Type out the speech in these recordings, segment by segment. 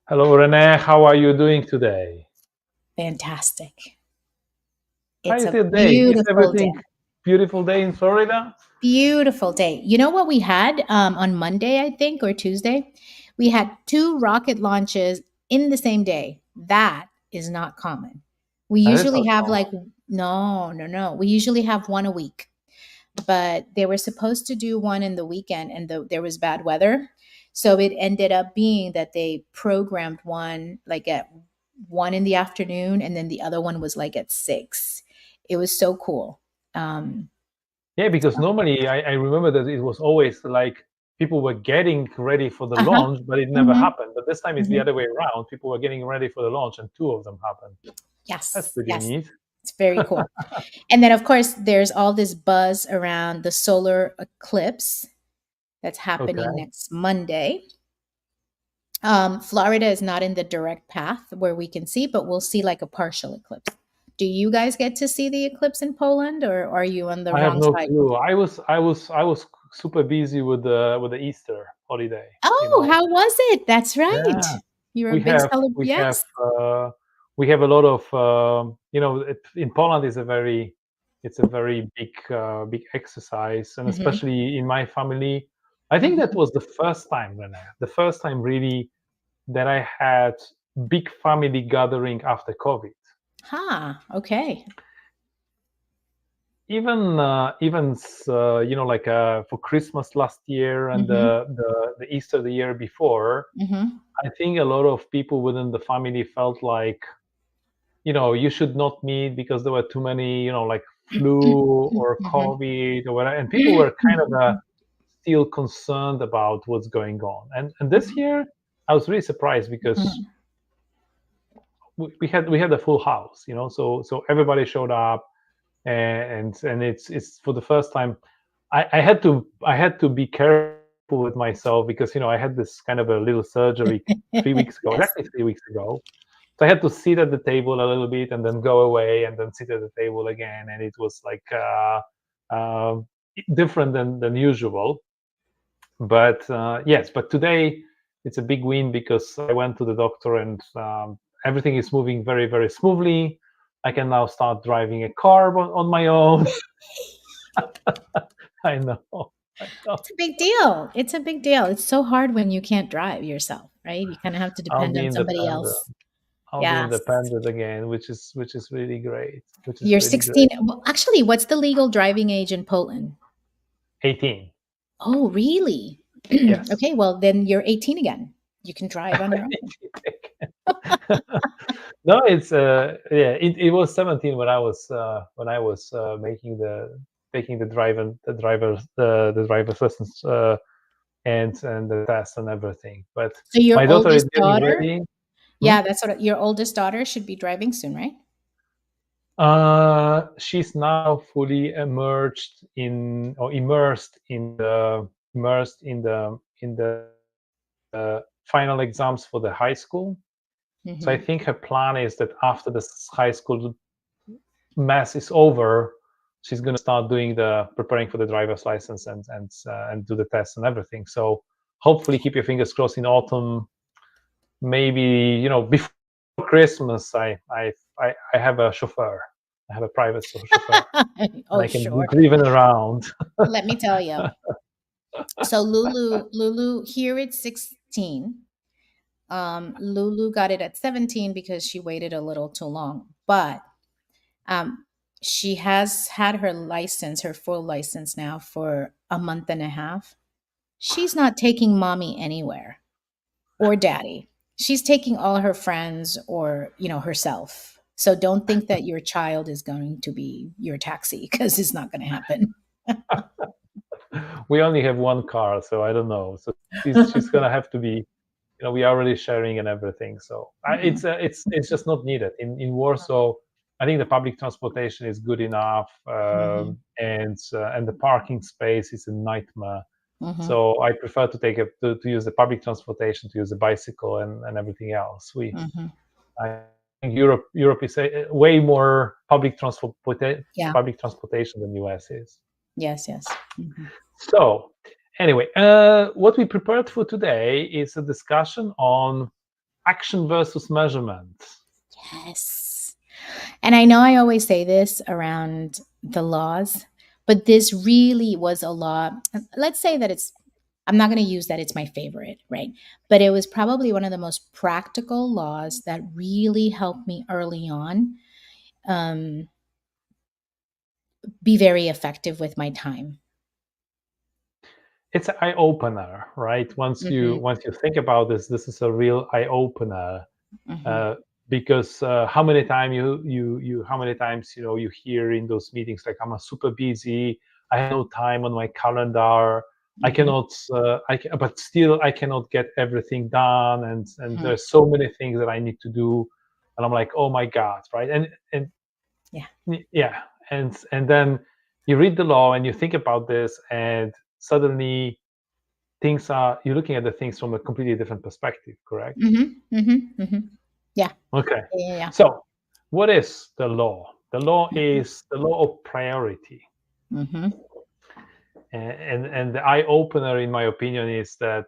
Hello, Renee. How are you doing today? Fantastic. How It's is a your day? Is beautiful day. everything beautiful day in Florida? Beautiful day. You know what we had on Monday, I think, or Tuesday? We had two rocket launches in the same day. That is not common. We That is usually not have common. like, no, no, no. We usually have one a week, but they were supposed to do one in the weekend and there was bad weather. So it ended up being that they programmed one like at 1 in the afternoon and then the other one was like at 6. It was so cool. Um, Yeah, because normally I remember that it was always like people were getting ready for the uh-huh. launch, but it never hmm happened. But this time it's the hmm other way around. People were getting ready for the launch, and two of them happened. That's Yes, pretty yes. neat. It's very cool. And then, of course, there's all this buzz around the solar eclipse that's happening Okay. next Monday. Florida is not in the direct path where we can see, but we'll see like a partial eclipse. Do you guys get to see the eclipse in Poland, or are you on the I have wrong no side? clue. I was super busy with the Easter holiday. You Oh, know. how was it? That's right. Yeah. You're a we big have celeb. we have Yes. uh, we have a lot of in Poland is a very big exercise, and hmm especially in my family, I think that hmm was the first time, Renee, the first time really that I had big family gathering after COVID. Okay. Even for Christmas last year and hmm the Easter the year before, hmm I think a lot of people within the family felt like you should not meet because there were too many, like flu or hmm COVID or whatever, and people were kind of still concerned about what's going on. And this year, I was really surprised because hmm we had a full house, so everybody showed up, and it's for the first time. I had to be careful with myself because I had this kind of a little surgery 3 weeks ago. Yes. Exactly 3 weeks ago. So I had to sit at the table a little bit and then go away and then sit at the table again, and it was like uh, different than usual. But yes, but today it's a big win because I went to the doctor and everything is moving very very smoothly. I can now start driving a car on my own. I know, I know. It's a big deal. It's a big deal. It's so hard when you can't drive yourself, right? You kind of have to I'll depend be on somebody independent. else. I'll be Yes. independent again, which is really great. Which is You're really 16. great. Well, actually, what's the legal driving age in Poland? 18. Oh, really? Yes. Okay, well, then you're 18 again. You can drive on your own. No, it's yeah. It was 17 when I was taking the driver's lessons and the test and everything. But So your my daughter is oldest getting daughter, ready. Hmm? yeah, that's what your oldest daughter should be driving soon, right? She's now fully immersed in or immersed in the final exams for the high school. So I hmm think her plan is that after this high school mess is over, she's going to start doing the preparing for the driver's license and do the tests and everything. So hopefully, keep your fingers crossed. In autumn, maybe before Christmas, I have a chauffeur. I have a private chauffeur, and Oh, I can be sure. driven around. Let me tell you. So Lulu, here it's 16. Lulu got it at 17 because she waited a little too long. But um, she has had her license, her full license now for a month and a half. She's not taking mommy anywhere or daddy. She's taking all her friends or, herself. So don't think that your child is going to be your taxi because it's not going to happen. We only have one car, so I don't know. So she's gonna have to be. We are already sharing and everything. So Mhm, it's just not needed in Warsaw. I think the public transportation is good enough, mhm, and the parking space is a nightmare. mhm, So I prefer to use the public transportation, to use the bicycle and everything else. mhm. I think Europe is way more Yeah. public transportation than US is. Yes. Yes. Mhm. So, anyway, what we prepared for today is a discussion on action versus measurement. Yes. And I know I always say this around the laws, but this really was a law. Let's say that I'm not going to use that it's my favorite, right? But it was probably one of the most practical laws that really helped me early on um, be very effective with my time. It's an eye opener, right? Mm-hmm, Once you think about this is a real eye opener. mm-hmm, uh, because how many time you how many times you hear in those meetings like, I'm super busy, I have no time on my calendar, I mm-hmm, cannot but still I cannot get everything done, and mm-hmm. there's so many things that I need to do, and I'm like, oh my god, right? And Yeah. yeah, and then you read the law and you think about this, and suddenly things are you're looking at the things from a completely different perspective, correct? Mm-hmm, mm-hmm, mm-hmm. Yeah. Okay. Yeah. Yeah. So, what is the law? The law Yeah. is the law of priority. Mm-hmm, And the eye opener, in my opinion, is that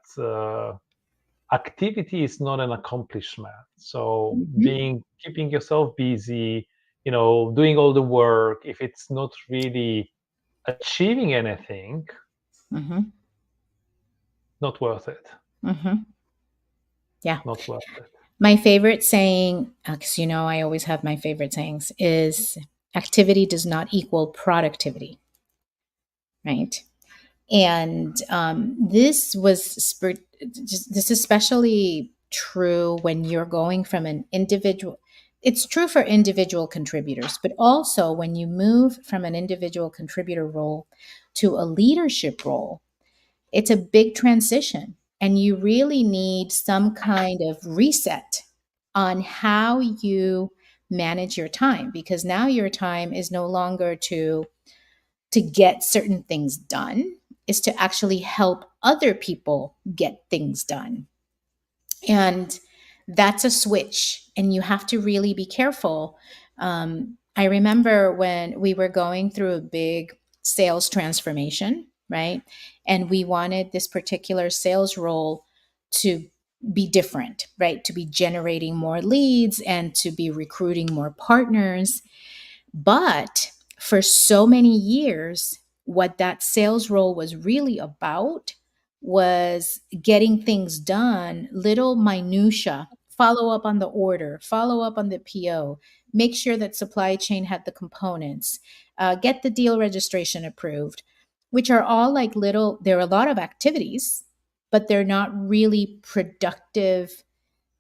activity is not an accomplishment. So, mm-hmm, being keeping yourself busy, doing all the work, if it's not really achieving anything, mm-hmm, not worth it. mm-hmm. Yeah. Not worth it. My favorite saying, because I always have my favorite sayings, is activity does not equal productivity, right? And this is especially true when you're going from an individual. It's true for individual contributors, but also when you move from an individual contributor role to a leadership role, it's a big transition. And you really need some kind of reset on how you manage your time, because now your time is no longer to get certain things done, is to actually help other people get things done. And that's a switch, and you have to really be careful. I remember when we were going through a big sales transformation, right? And we wanted this particular sales role to be different, right? To be generating more leads and to be recruiting more partners. But for so many years, what that sales role was really about was getting things done, little minutia, follow up on the order, follow up on the PO, make sure that supply chain had the components, get the deal registration approved, which are all like little, there are a lot of activities, but they're not really productive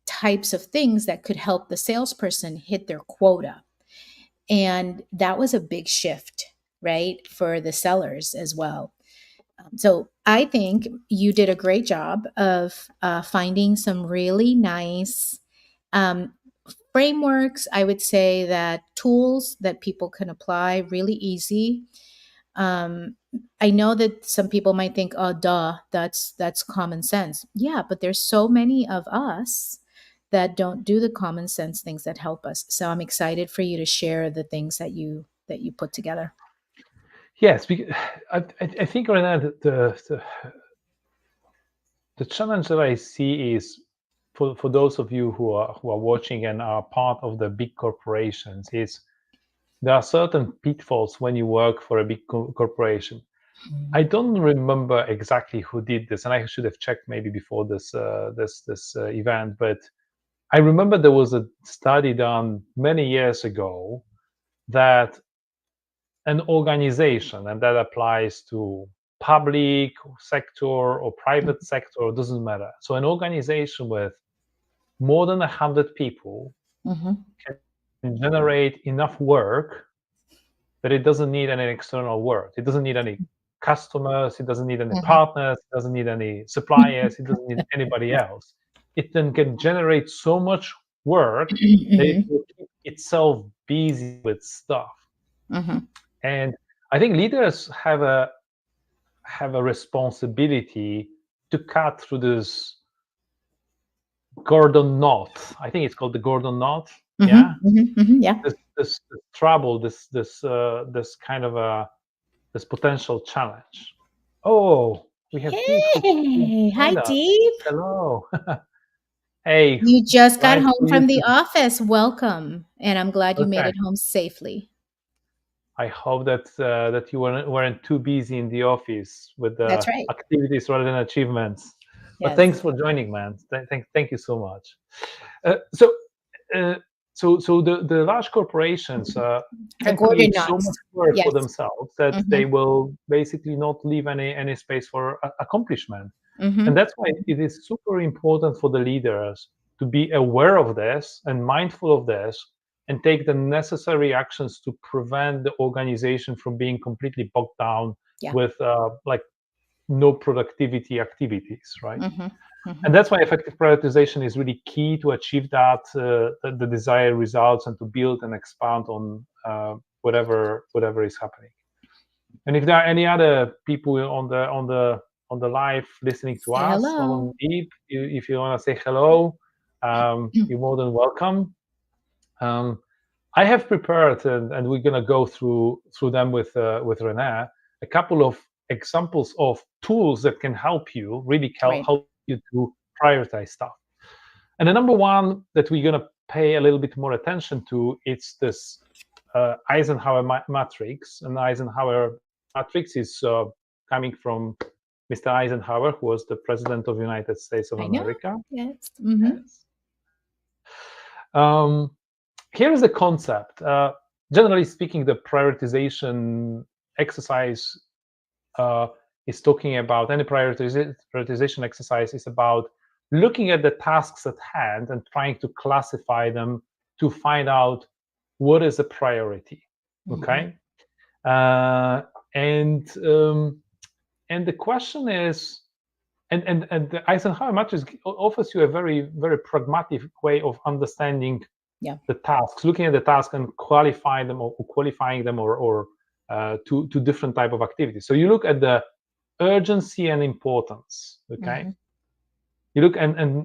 types of things that could help the salesperson hit their quota. And that was a big shift, right, for the sellers as well. So I think you did a great job of finding some really nice um, frameworks. I would say that tools that people can apply really easy. I know that some people might think, "Oh, duh, that's common sense." Yeah, but there's so many of us that don't do the common sense things that help us. So I'm excited for you to share the things that you put together. Yes, because I think right now the challenge that I see is for those of you who are watching and are part of the big corporations is there are certain pitfalls when you work for a big corporation. I don't remember exactly who did this, and I should have checked maybe before this event. But I remember there was a study done many years ago that an organization, and that applies to public sector or private sector, doesn't matter. So an organization with more than 100 people Mm-hmm. can generate enough work that it doesn't need any external work. It doesn't need any customers, it doesn't need any Mm-hmm. partners, it doesn't need any suppliers, it doesn't need anybody else. It then can generate so much work that it Mm-hmm. will keep itself busy with stuff. Mm-hmm. And I think leaders have a responsibility to cut through this Gordon knot. I think it's called the Gordon knot. Yeah, Mm-hmm. Mm-hmm. Yeah. this trouble, this kind of a this potential challenge. Oh, we have Deep who Hey, hi, joined us. Deep. Hello. Hey, You just got nice home for you from the too. office. Welcome. And I'm glad you made Okay. it home safely. I hope that you weren't too busy in the office with That's the right. activities rather than achievements. But Yes. thanks for joining, man. Thank you so much. Uh, so, uh, so the large corporations The can Gordon create so knots. much work for Yes. themselves that Mm-hmm. they will basically not leave any space for accomplishment. And Mm-hmm. that's why it is super important for the leaders to be aware of this and mindful of this and take the necessary actions to prevent the organization from being completely bogged down Yeah. with like no productivity activities, right? Mm-hmm. Mm-hmm. And that's why effective prioritization is really key to achieve that the desired results and to build and expand on whatever is happening. And if there are any other people on the live listening to Say us, not on hello. deep, if you want to say hello, you're more than welcome. Um, I have prepared, and we're gonna go through them with Renee, a couple of examples of tools that can help you really Great. help you to prioritize stuff. And the number one that we're gonna pay a little bit more attention to, it's this Eisenhower matrix. And Eisenhower matrix is coming from Mr. Eisenhower, who was the president of the United States of I know. America. Yes. Mm-hmm. Yes. Um, Here's the concept. Generally speaking, the prioritization exercise uh, is talking about any prioritization exercise is about looking at the tasks at hand and trying to classify them to find out what is a priority. Mm-hmm. Okay, uh, and um, and the question is, and the Eisenhower matrix offers you a very pragmatic way of understanding Yeah. the tasks, looking at the task and qualifying them or qualifying them or to different type of activities. So you look at the urgency and importance. Okay, Mm-hmm. you look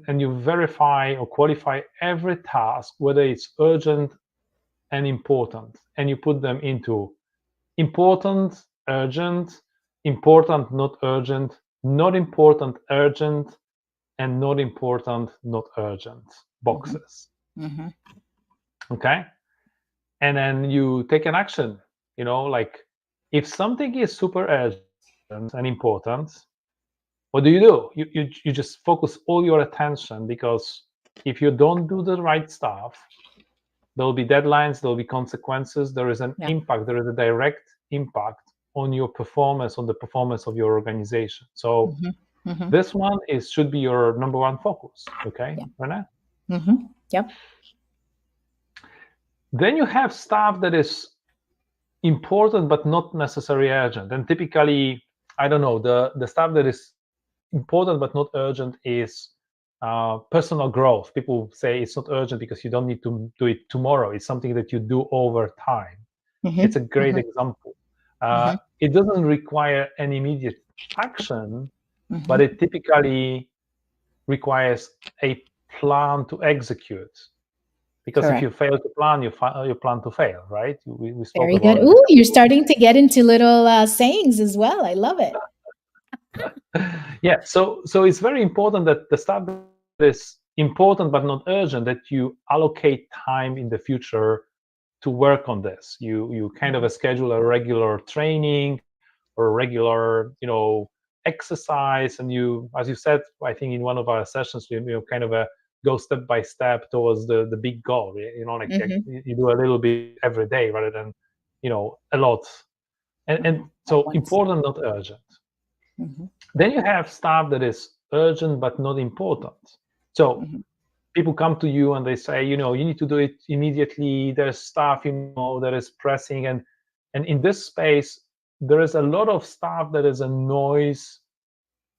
and you verify or qualify every task whether it's urgent and important, and you put them into important, urgent, important, not urgent, not important, urgent, and not important, not urgent Mm-hmm. boxes. Mm-hmm. Okay, and then you take an action. Like if something is super urgent and important, what do? You just focus all your attention, because if you don't do the right stuff, there'll be deadlines, there'll be consequences, there is an Yeah. impact, there is a direct impact on your performance, on the performance of your organization. So Mm-hmm. Mm-hmm. this one should be your number one focus. Okay, Yeah. Renee? Mm-hmm. Yep. Then you have stuff that is important but not necessarily urgent. And typically, I don't know, the stuff that is important but not urgent is personal growth. People say it's not urgent because you don't need to do it tomorrow. It's something that you do over time. It's a Mm-hmm. great Mm-hmm. example. Mm-hmm. It doesn't require an immediate action, but Mm-hmm. it typically requires a plan to execute. Because if Correct. you fail to plan, you plan to fail, right? We spoke Very good. about it a Ooh, you're couple starting to get into little sayings as well. I love it. of yeah. So it's very important that the stuff that is important but not urgent, that you allocate time in the future to work on this. You kind of Mm-hmm. schedule a regular training or a regular exercise, and you, as you said, I think in one of our sessions, kind of go step by step towards the big goal. Like Mm-hmm. you do a little bit every day rather than a lot. And Mm-hmm. At so once. important, not urgent. Mm-hmm. Then you have stuff that is urgent but not important. So Mm-hmm. people come to you and they say, you need to do it immediately. There's stuff, that is pressing, and in this space, there is a lot of stuff that is a noise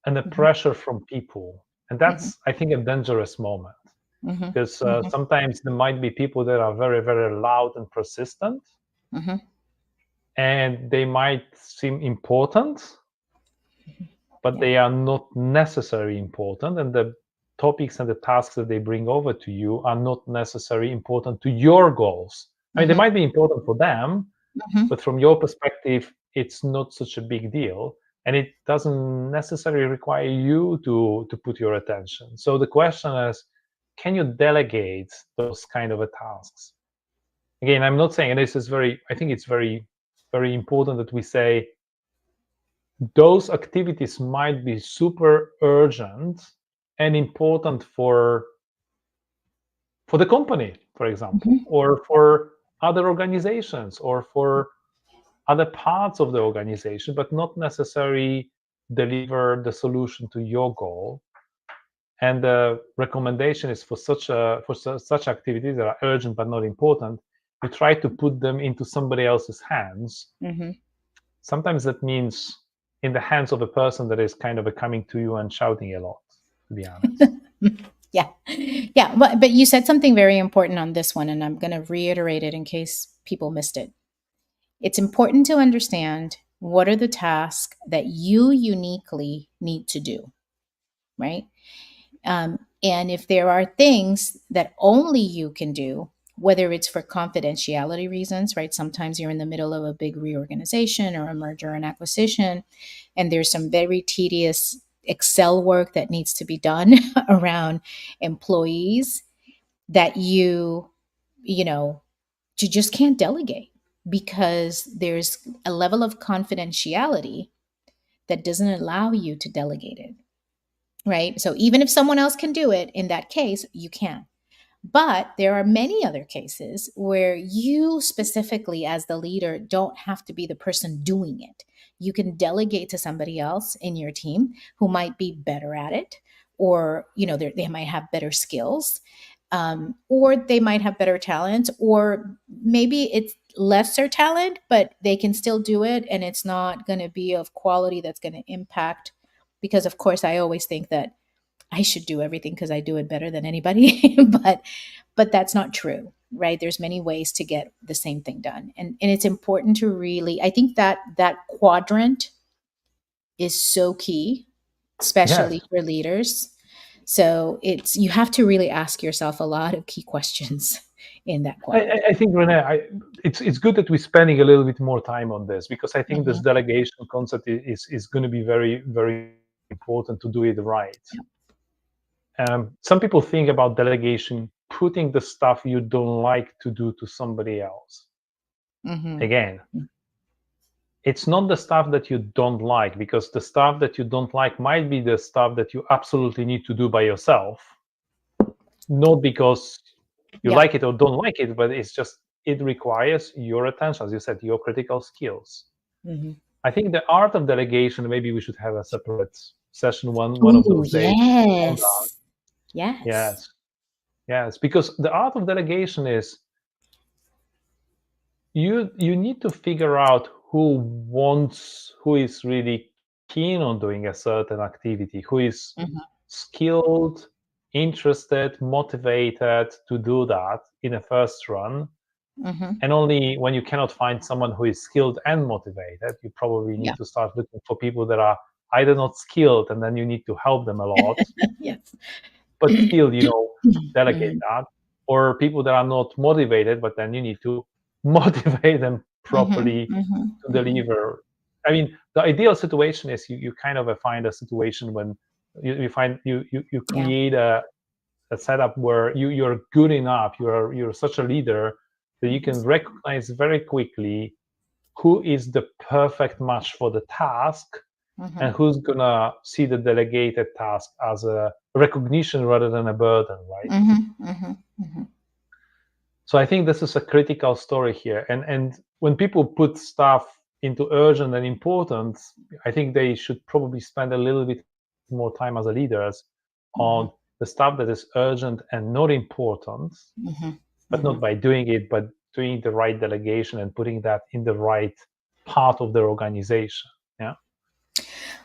and a Mm-hmm. pressure from people, and Mm-hmm. that's, I think, a dangerous moment, Mm-hmm. because Mm-hmm. sometimes there might be people that are very, very loud and persistent, Mm-hmm. and they might seem important, but Yeah. they are not necessarily important, and the topics and the tasks that they bring over to you are not necessarily important to your goals. I mean, they Mm-hmm. might be important for them, Mm-hmm. but from your perspective, it's not such a big deal, and it doesn't necessarily require you to put your attention. So the question is, can you delegate those kind of tasks? Again, I'm not saying, and this is very, I think it's very, very important that we say those activities might be super urgent and important for the company, for example, Mhm. or for other organizations, or for other parts of the organization, but not necessarily deliver the solution to your goal. And the recommendation is for such activities that are urgent but not important, you try to put them into somebody else's hands. Mhm. Sometimes that means in the hands of a person that is kind of coming to you and shouting a lot, to be honest. Yeah. Yeah. But you said something very important on this one, and I'm going to reiterate it in case people missed it. It's important to understand what are the tasks that you uniquely need to do, right? And if there are things that only you can do, whether it's for confidentiality reasons, right? Sometimes you're in the middle of a big reorganization or a merger and acquisition, and there's some very tedious Excel work that needs to be done around employees that you know, you just can't delegate because there's a level of confidentiality that doesn't allow you to delegate it, right? So even if someone else can do it, in that case, you can. But there are many other cases where you specifically, as the leader, don't have to be the person doing it. You can delegate to somebody else in your team who might be better at it, or they might have better skills, or they might have better talent, or maybe it's lesser talent, but they can still do it, and it's not going to be of quality that's going to impact. Because of course, I always think that I should do everything because I do it better than anybody. But that's not true, right? There's many ways to get the same thing done. And it's important to really, I think that that quadrant is so key, especially Yes, for leaders. So it's you have to really ask yourself a lot of key questions in that quadrant. I think, Renee, it's good that we're spending a little bit more time on this, because I think this Hmm. delegation concept is going to be very, very important to do it right. Yeah. Some people think about delegation putting the stuff you don't like to do to somebody else. Hmm. Again, it's not the stuff that you don't like, because the stuff that you don't like might be the stuff that you absolutely need to do by yourself, not because you Yeah. like it or don't like it, but it's just it requires your attention, as you said, your critical skills. Hmm. I think the art of delegation, maybe we should have a separate session one of Oh, those days on that. yes. Yes. Yes, yes, because the art of delegation is you need to figure out who is really keen on doing a certain activity, who is Hmm. skilled, interested, motivated to do that in a first run. Hmm. And only when you cannot find someone who is skilled and motivated, you probably Yeah. need to start looking for people that are either not skilled, and then you need to help them a lot, Yes. but still, delegate Mhm. that, or people that are not motivated, but then you need to motivate them Mhm. properly Mhm. to Mhm. deliver. I mean, the ideal situation is you kind of find a situation when you find you Yeah. create a setup where you're good enough, you're such a leader that you Mhm. can recognize very quickly who is the perfect match for the task, and Mhm. who's gonna see the delegated task as a recognition rather than a burden, right? Mhm. Mhm. Mhm. So I think this is a critical story here. And when people put stuff into urgent and important, I think they should probably spend a little bit more time as a leaders on Mhm. the stuff that is urgent and not important, Mhm. but not Mhm. by doing it, but doing the right delegation and putting that in the right part of their organization. Yeah.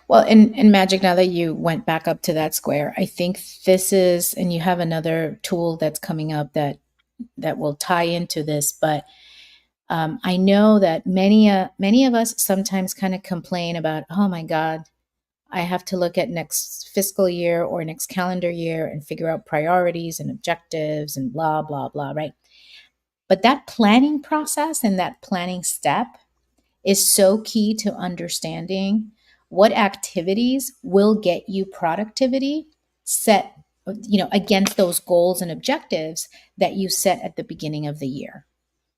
Well, in Magic, now that you went back up to that square, I think this is, and you have another tool that's coming up that will tie into this. But I know that many of us sometimes kind of complain about, oh my God, I have to look at next fiscal year or next calendar year and figure out priorities and objectives and blah blah blah, right? But that planning process and that planning step is so key to understanding what activities will get you productivity set against those goals and objectives that you set at the beginning of the year,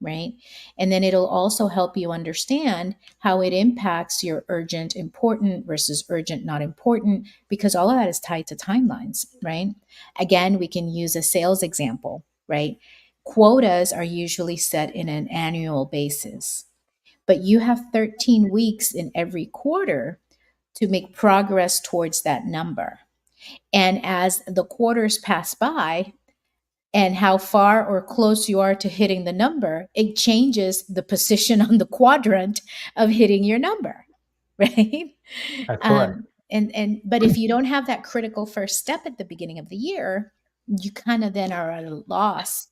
right? And then it'll also help you understand how it impacts your urgent important versus urgent not important, because all of that is tied to timelines, right? Again, we can use a sales example, right? Quotas are usually set in an annual basis, but you have 13 weeks in every quarter to make progress towards that number. And as the quarters pass by, and how far or close you are to hitting the number, it changes the position on the quadrant of hitting your number, right? Correct. And but if you don't have that critical first step at the beginning of the year, you kind of then are at a loss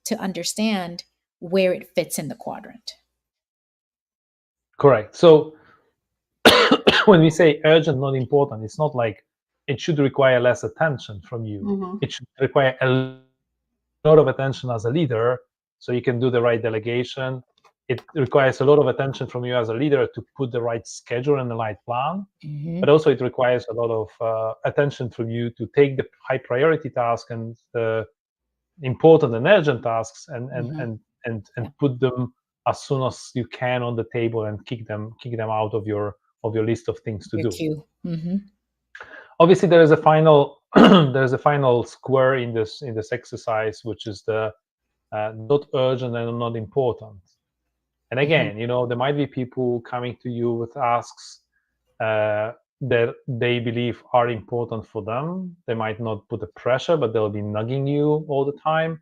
to understand where it fits in the quadrant. Correct. So when we say urgent, not important, it's not like it should require less attention from you. Mm-hmm. It should require a lot of attention as a leader so you can do the right delegation. It requires a lot of attention from you as a leader to put the right schedule and the right plan. Mm-hmm. But also it requires a lot of attention from you to take the high priority task and the important and urgent tasks and Mm-hmm. Yeah. put them as soon as you can on the table and kick them out of your list of things to Your do. cue. Mm-hmm. Obviously there is a final there's a final square in this exercise, which is the not urgent and not important. And Mm-hmm. again, there might be people coming to you with asks that they believe are important for them. They might not put the pressure, but they'll be nugging you all the time.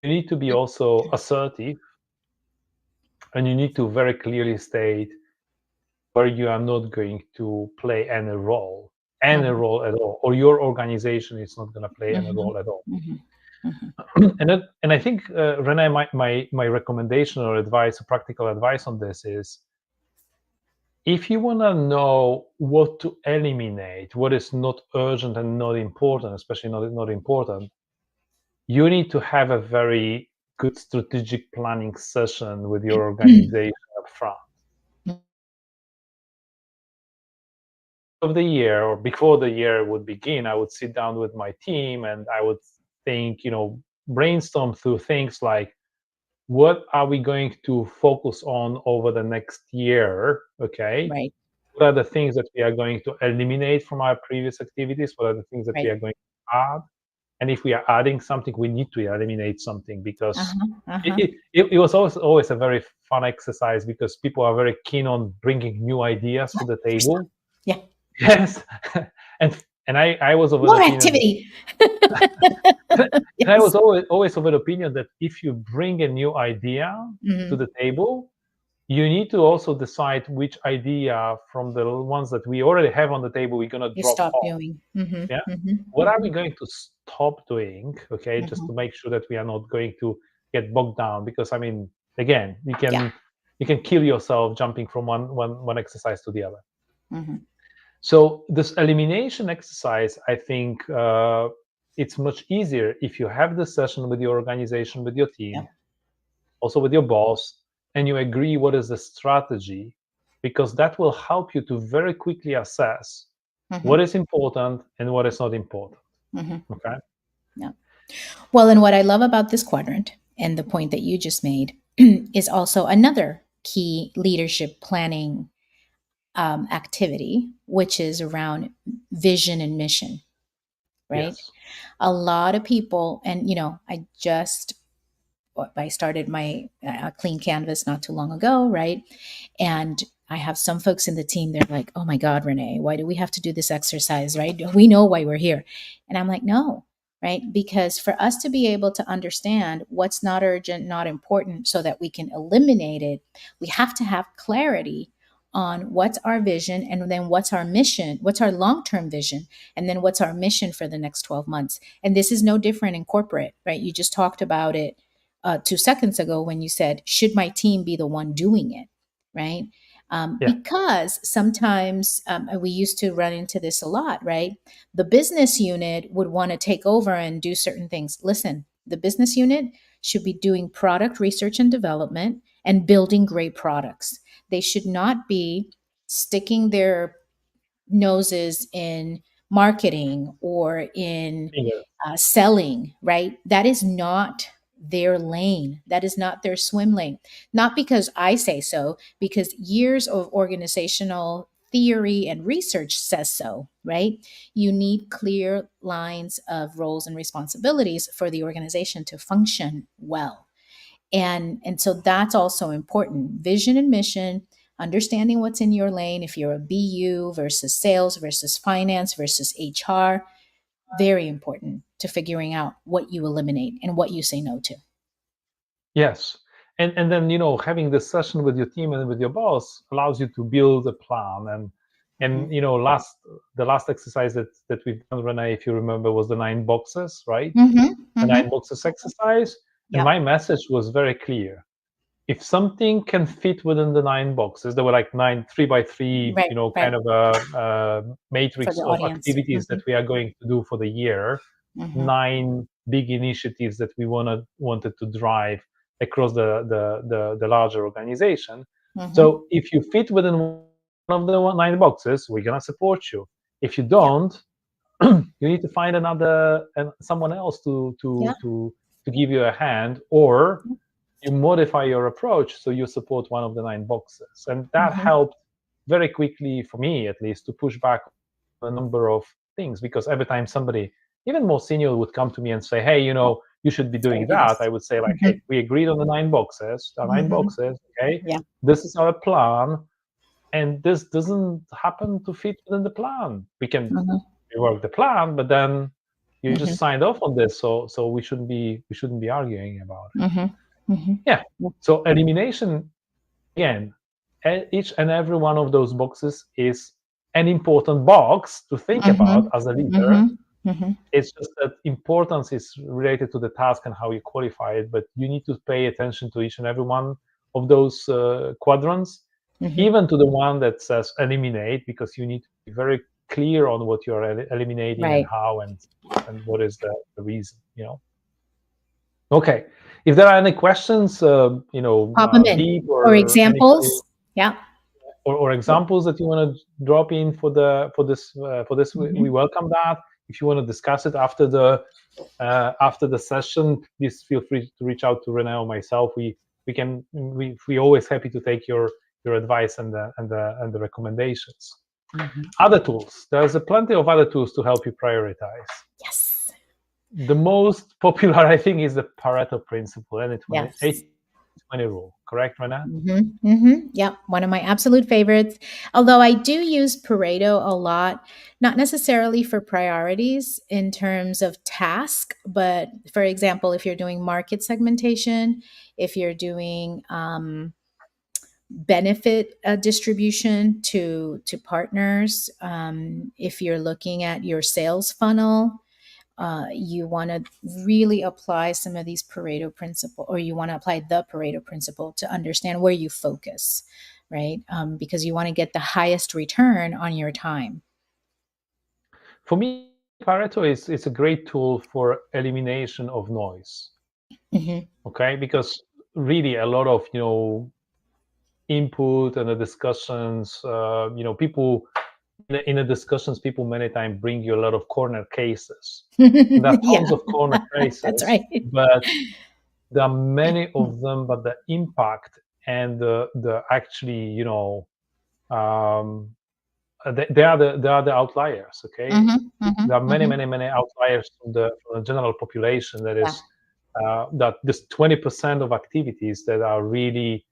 You need to be also assertive, and you need to very clearly state where you are not going to play any role at all, or your organization is not going to play any Mm-hmm. role at all. Mm-hmm. Mm-hmm. And I think, Renee, my recommendation or advice, or practical advice on this is, if you want to know what to eliminate, what is not urgent and not important, especially not important, you need to have a very good strategic planning session with your organization up front. Of the year, or before the year would begin, I would sit down with my team and I would think, brainstorm through things like, what are we going to focus on over the next year? Okay. Right. What are the things that we are going to eliminate from our previous activities? What are the things that we Right. are going to add? And if we are adding something, we need to eliminate something, because Uh-huh. Uh-huh. it was always a very fun exercise, because people are very keen on bringing new ideas to the table. Yeah. Yes. and I was of an More opinion activity. and I Yes. was always of an opinion that if you bring a new idea to Mm-hmm. the table, you need to also decide which idea from the ones that we already have on the table we're going to You drop stop off. doing. Mm-hmm. Yeah. Mm-hmm. What are Mm-hmm. we going to stop doing? Okay. Just Mm-hmm. to make sure that we are not going to get bogged down, because I mean, again, Yeah. you can kill yourself jumping from one exercise to the other. Mm-hmm. So this elimination exercise, I think, it's much easier if you have the session with your organization, with your Yeah. team, also with your boss, and you agree what is the strategy, because that will help you to very quickly assess Mm-hmm. what is important and what is not important. Mm-hmm. Okay. Yeah. Well, and what I love about this quadrant and the point that you just made is also another key leadership planning activity, which is around vision and mission, right? Yes. A lot of people, and I started my clean canvas not too long ago, right? And I have some folks in the team, they're like, oh my God, Renee, why do we have to do this exercise, right? We know why we're here. And I'm like, no, right? Because for us to be able to understand what's not urgent, not important, so that we can eliminate it, we have to have clarity on what's our vision, and then what's our mission, what's our long-term vision, and then what's our mission for the next 12 months. And this is no different in corporate, right? You just talked about it 2 seconds ago when you said, should my team be the one doing it? Right. Yeah. Because sometimes we used to run into this a lot, right? The business unit would want to take over and do certain things. Listen, the business unit should be doing product research and development and building great products. They should not be sticking their noses in marketing or in Yeah. selling, right? That is not their lane. That is not their swim lane. Not because I say so, because years of organizational theory and research says so, right? You need clear lines of roles and responsibilities for the organization to function well. And so that's also important. Vision and mission, understanding what's in your lane, if you're a BU versus sales versus finance versus HR, very important to figuring out what you eliminate and what you say no to. Yes. And then, having this session with your team and with your boss allows you to build a plan. And Mhm. the last exercise that we've done, Renee, if you remember, was the 9 boxes, right? Mhm. The nine Mhm. boxes exercise. And Yep. my message was very clear. If something can fit within the 9 boxes, there were like 9 3 by 3, Right. kind Right. of a For the matrix of audience. activities that Mhm. we are going to do for the year, Mhm. 9 big initiatives that we wanted to drive across the larger organization. Mhm. So if you fit within one of the 9 boxes, we're gonna support you. If you Yeah. don't, you need to find another and someone else to Yeah. to to to give you a hand, or you modify your approach so you support one of the 9 boxes. And that Mhm. helped very quickly, for me at least, to push back a number of things, because every time somebody, even more senior, would come to me and say, hey, Yeah. you should be Say doing that, I this. would say, like, hey, Mhm. we agreed on the 9 boxes, Mhm. okay, Yeah. this is our plan, and this doesn't happen to fit within the plan. We can Mhm. rework the plan, but then you just Mhm. signed off on this, so we shouldn't be arguing about it. Mhm. Mhm. Yeah. So elimination, again, each and every one of those boxes is an important box to think about Mhm. as a leader. Mhm. Mhm. It's just that importance is related to the task and how you qualify it, but you need to pay attention to each and every one of those quadrants, Mhm. even to the one that says eliminate, because you need to be very clear on what you're eliminating and Right. how, and what is the reason. Okay. If there are any questions, Pop them in deep, or or anybody, examples. Yeah. or examples that you want to drop in for this, we Mhm. welcome that. If you want to discuss it after the session, please feel free to reach out to Renee or myself. We always happy to take your advice and the recommendations. Mhm. Other tools. There's a plenty of other tools to help you prioritize. Yes. The most popular, I think, is the Pareto principle, and it's Yes. 80/20 rule. Correct, Rana? Yeah, one of my absolute favorites. Although I do use Pareto a lot, not necessarily for priorities in terms of task, but for example, if you're doing market segmentation, if you're doing benefit distribution to partners, if you're looking at your sales funnel, you want to really apply some of these Pareto principle, or you want to apply the Pareto principle to understand where you focus, right? Because you want to get the highest return on your time. For me, Pareto is a great tool for elimination of noise. Hmm. Okay, because really a lot of input and the discussions, people in the discussions, people many times bring you a lot of corner cases. And there are tons Yeah, of corner that's cases, right. but there are many of them, but the impact and the actually, um, they are the outliers. Okay, Hmm. Hmm. there are many, Hmm. many, many outliers from the general population. That Yeah. is that this 20% of activities that are really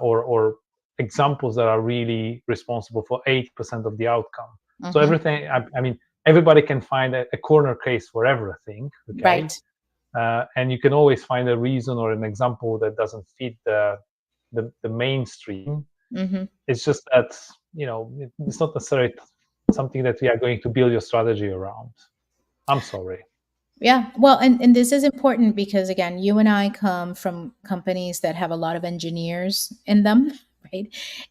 or examples that are really responsible for 80% of the outcome. So Hmm. everything. I mean, everybody can find a corner case for everything. Okay, Right. and you can always find a reason or an example that doesn't fit the mainstream. Hmm. It's just that it's not necessarily something that we are going to build your strategy around. I'm sorry. Yeah. Well, and this is important because again, you and I come from companies that have a lot of engineers in them, right?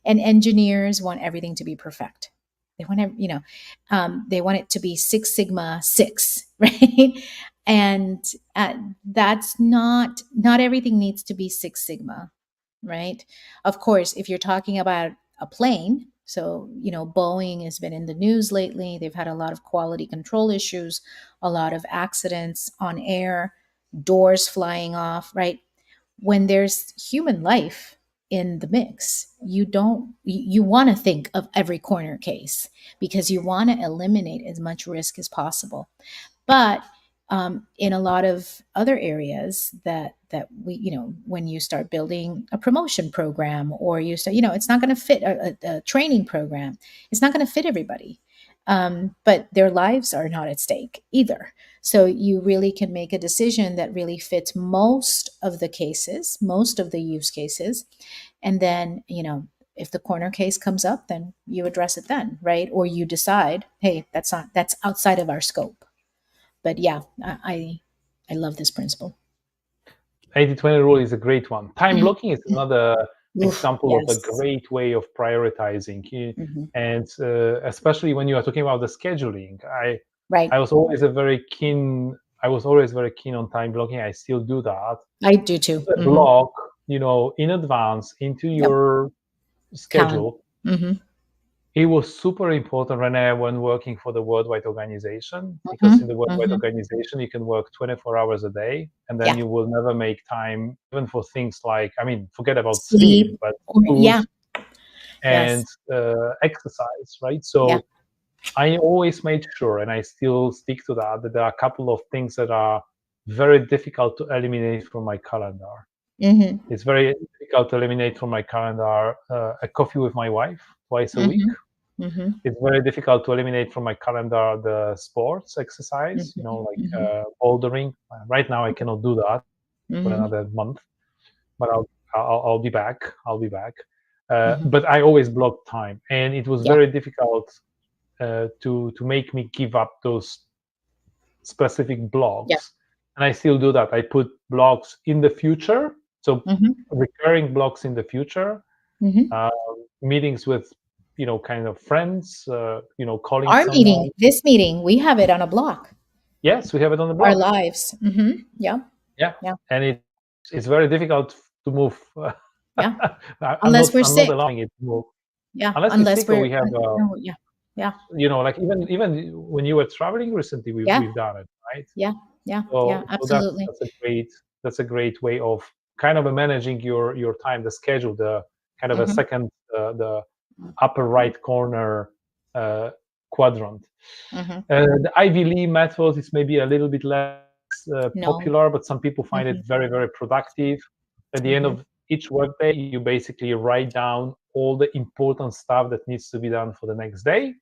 And engineers want everything to be perfect. They want to, they want it to be Six Sigma six, right? And that's not everything needs to be Six Sigma, right? Of course, if you're talking about a plane, So, Boeing has been in the news lately. They've had a lot of quality control issues, a lot of accidents on air, doors flying off, right? When there's human life in the mix, you want to think of every corner case because you want to eliminate as much risk as possible. But in a lot of other areas that we, when you start building a promotion program, or you start, it's not going to fit a training program. It's not going to fit everybody. But their lives are not at stake either. So you really can make a decision that really fits most of the cases, most of the use cases. And then, if the corner case comes up, then you address it then, right? Or you decide, hey, that's outside of our scope. But yeah, I love this principle. 80/20 rule is a great one. Time blocking is another Oof, example of a yes. great way of prioritizing. Hmm. And especially when you are talking about the scheduling, Right. I was always a very keen. I was always very keen on time blocking. I still do that. I do too. A block, in advance into Yep. your Calendar. schedule. Hmm. It was super important, Renee, when working for the worldwide organization, because in Hmm. the worldwide Hmm. organization, you can work 24 hours a day, and then Yeah. you will never make time even for things like, I mean, forget about sleep, Sleep. but Or, food yeah. and Yes. exercise, right? Yeah. So I always made sure, and I still stick to that there are a couple of things that are very difficult to eliminate from my calendar. Hmm. It's very difficult to eliminate from my calendar a coffee with my wife twice a week. Hmm. Hmm. It's very difficult to eliminate from my calendar the sports exercise, Hmm. like Hmm. bouldering. Right now, I cannot do that for Hmm. another month, but I'll be back. I'll be back. Hmm. But I always block time, and it was Yeah. very difficult to make me give up those specific Yeah. blocks. And I still do that. I put blocks in the future, so Hmm. recurring blocks in the future, Hmm. uh, meetings with kind of friends, calling Our someone. meeting, this meeting, we have it on a block. Yes, we have it on the Our block. lives. Yeah. Yeah, Yeah. and it's very difficult to move. Yeah. I'm Unless not we're I'm not sick. allowing it to move Yeah. unless we're Unless sick or we're, we have no, yeah. Yeah. like even when you were traveling recently, Yeah. we've done it, right? Yeah. Yeah. Yeah. So Absolutely. that's a great way of kind of managing your time, the schedule, the kind of a Hmm. second the upper right corner uh, quadrant. Hmm. The Ivy Lee method is maybe a little bit less No. popular, but some people find it Hmm. very, very productive. At the end Hmm. of each workday, you basically write down all the important stuff that needs to be done for the next day.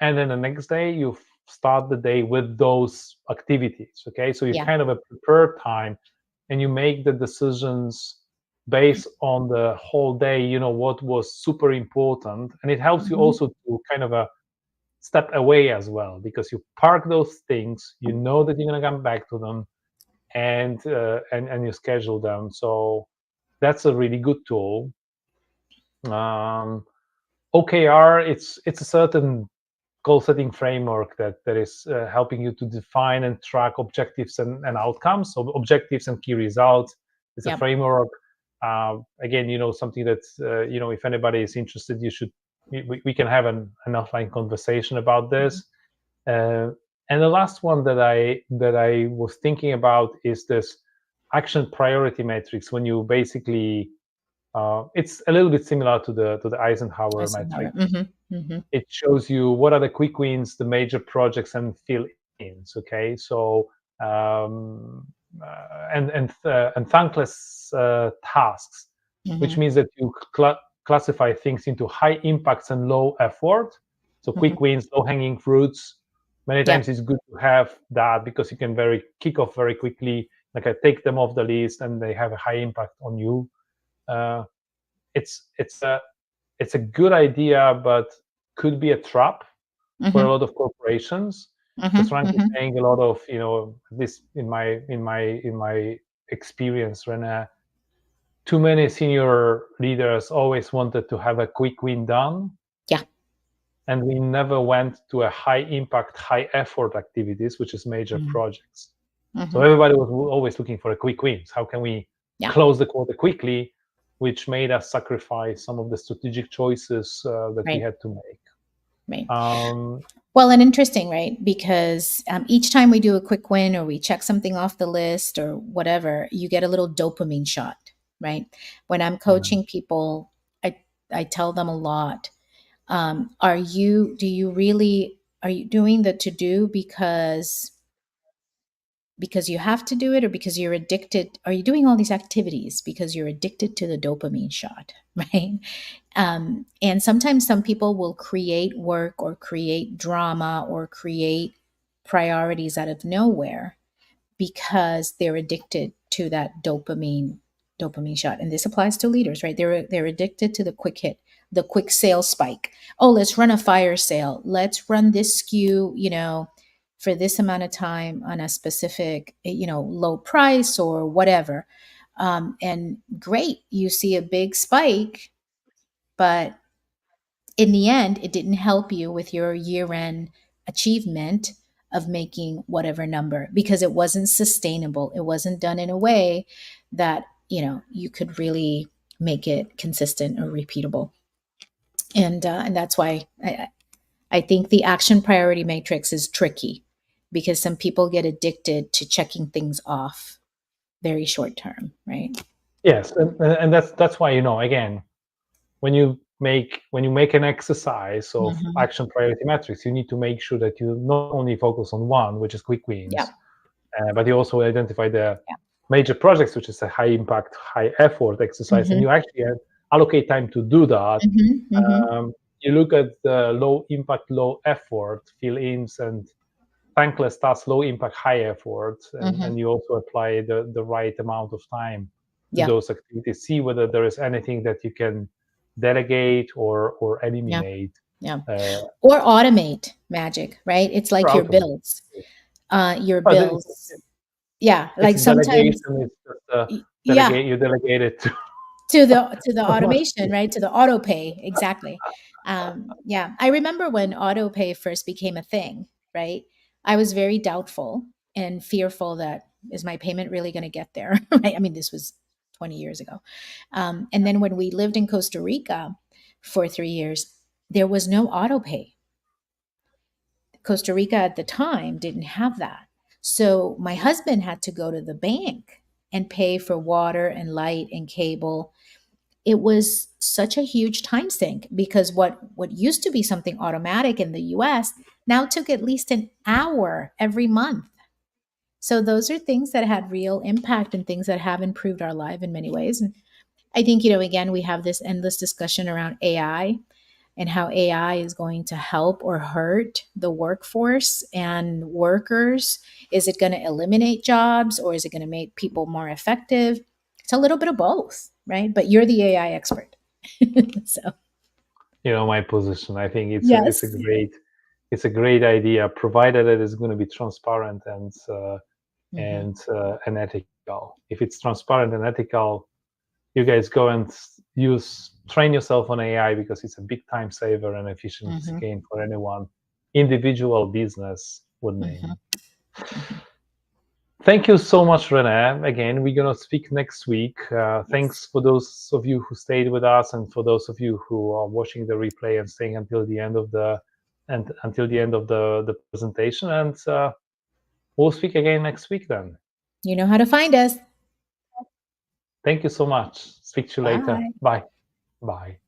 And then the next day, you start the day with those activities. Okay. So you Yeah. kind of a prepare time and you make the decisions based on the whole day, what was super important. And it helps you Hmm. also to kind of step away as well because you park those things, you know that you're going to come back to them, and you schedule them. So that's a really good tool. um, OKR, it's a certain goal setting framework that is helping you to define and track objectives and outcomes, so offectives and key results. It's a Yep. framework. Again, something that if anybody is interested, we can have an offline conversation about Hmm. this. uh, and the last one that I was thinking about is this action priority matrix. When you basically it's a little bit similar to the Eisenhower Eisenhower. matrix. Hmm. Hmm. It shows you what are the quick wins, the major projects, and fill-ins. Okay, so and thankless tasks, which Hmm. means that you classify things into high impacts and low effort. So quick Hmm. wins, low hanging fruits. Many Yeah. times it's good to have that because you can kick off very quickly. Like I take them off the list, and they have a high impact on you. Uh, it's a good idea, but could be a trap for a Hmm. lot of corporations. Hmm. Because frankly Hmm. saying, a lot of at least in my experience, Rene, too many senior leaders always wanted to have a quick win done, Yeah. and we never went to a high impact, high effort activities, which is major Hmm. projects. So Hmm. everybody was always looking for a quick wins. How can we Yeah. close the quarter quickly? which made us sacrifice some of the strategic choices that we Right. had to make. Right. Um, Well, and interesting, right? Because each time we do a quick win or we check something off the list or whatever, you get a little dopamine shot, right? When I'm coaching people, I tell them a lot. Are you doing the to do because you have to do it, or because you're addicted? Are you doing all these activities because you're addicted to the dopamine shot? Right. And sometimes some people will create work or create drama or create priorities out of nowhere because they're addicted to that dopamine shot. And this applies to leaders, right? They're addicted to the quick hit, the quick sales spike. Oh, let's run a fire sale. Let's run this SKU, for this amount of time on a specific, low price or whatever. And great, you see a big spike, but in the end, it didn't help you with your year end achievement of making whatever number because it wasn't sustainable. It wasn't done in a way that, you could really make it consistent or repeatable. And that's why I think the action priority matrix is tricky because some people get addicted to checking things off very short term, right? yes, and that's why, again, when you make an exercise of Mm-hmm. action priority metrics, you need to make sure that you not only focus on one, which is quick Yeah. wins, but you also identify the Yeah. major projects, which is a high impact, high effort exercise, and Mm-hmm. you actually allocate time to do that. Mm-hmm. Mm-hmm. You look at the low impact, low effort fill-ins and thankless tasks, low impact, high effort, Mm-hmm. and you also apply the right amount of time to Yeah. those activities. See whether there is anything that you can delegate or Yeah. eliminate Yeah. uh, Or automate magic, right? It's or like your automate. bills. Your But bills. Yeah. it's Like sometimes, delegation. It's just yeah, you delegate it to to the someone. automation, right? To the auto pay. Exactly. Yeah. I remember when auto pay first became a thing, right? I was very doubtful and fearful that is my payment really going to get there? Right. I mean, this was 20 years ago. And then when we lived in Costa Rica for 3 years, there was no auto pay. Costa Rica at the time didn't have that. So my husband had to go to the bank and pay for water and light and cable. It was such a huge time sink because what used to be something automatic in the US now took at least an hour every month. So those are things that had real impact and things that have improved our life in many ways. And I think, again, we have this endless discussion around AI and how AI is going to help or hurt the workforce and workers. Is it going to eliminate jobs or is it going to make people more effective? It's a little bit of both, right? But you're the AI expert. So, My position. I think yes. it's a great idea, provided it is going to be transparent Hmm. and ethical. If it's transparent and ethical, you guys go and train yourself on AI because it's a big time saver and efficiency Hmm. gain for anyone, individual business would name. Hmm. Hmm. Thank you so much, Renee. Again, we're gonna speak next week. Yes. Thanks for those of you who stayed with us, and for those of you who are watching the replay and staying until the end of the presentation. And we'll speak again next week. Then, You know how to find us. thank you so much. Speak to you later. Bye. Bye. Bye.